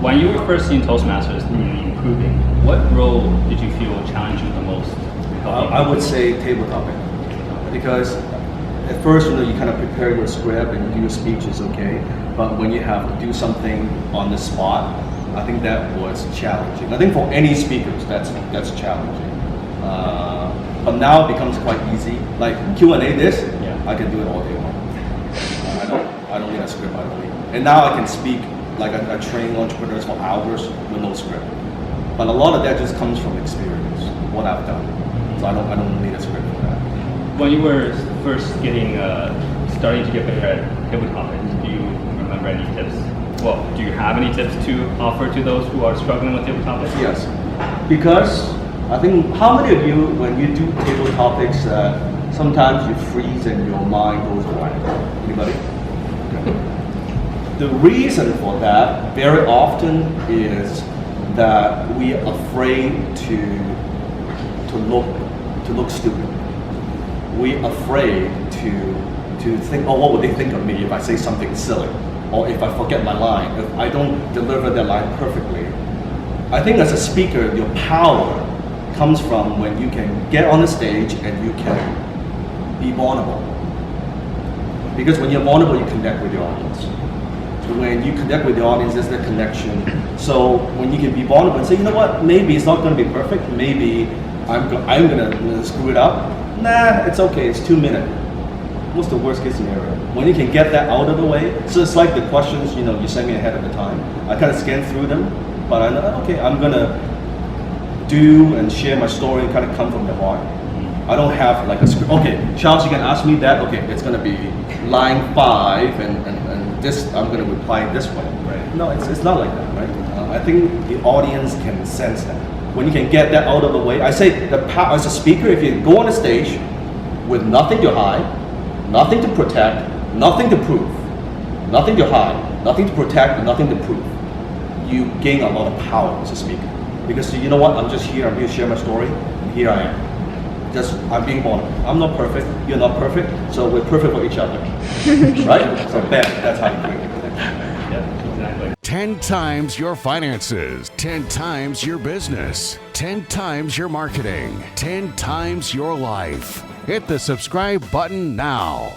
When you were first in Toastmasters, improving, what role did you feel challenged you the most? I would say table topic, because at first, you kind of prepare your script and you do your speech is okay, but when you have to do something on the spot, I think that was challenging. I think for any speakers, that's challenging. But now it becomes quite easy. Like Q&A, I can do it all day long. I don't need a script. I don't need. And now I can speak like I train entrepreneurs for hours with no script. But a lot of that just comes from experience, what I've done. So I don't need a script for that. When you were first starting to get better at table topics, do you remember any tips? Well, do you have any tips to offer to those who are struggling with table topics? Yes, because I think how many of you, when you do table topics, sometimes you freeze and your mind goes blank? Anybody? Okay. The reason for that very often is that we are afraid to look stupid. We're afraid to think, oh, what would they think of me if I say something silly? Or if I forget my line, if I don't deliver that line perfectly. I think as a speaker, your power comes from when you can get on the stage and you can be vulnerable. Because when you're vulnerable, you connect with your audience. So when you connect with the audience, there's that connection. So when you can be vulnerable and say, you know what, maybe it's not going to be perfect, maybe I'm going to screw it up. Nah, it's okay, it's 2 minutes. What's the worst case scenario? When you can get that out of the way, so it's like the questions, you send me ahead of the time. I kind of scan through them, but I know, okay, I'm gonna do and share my story and kind of come from the heart. I don't have like a script. Okay, Charles, you can ask me that. Okay, it's gonna be line 5 and this, I'm gonna reply this way. Right. No, it's not like that, right? I think the audience can sense that. When you can get that out of the way, I say as a speaker, if you go on the stage with nothing to hide, nothing to protect, nothing to prove, nothing to hide, nothing to protect, and nothing to prove, you gain a lot of power as a speaker. Because you know what, I'm just here, I'm here to share my story, and here I am. I'm being born. I'm not perfect, you're not perfect, so we're perfect for each other. Right? So bam, that's how you do it. Yeah, exactly. 10 times your finances, 10 times your business, 10 times your marketing, 10 times your life. Hit the subscribe button now.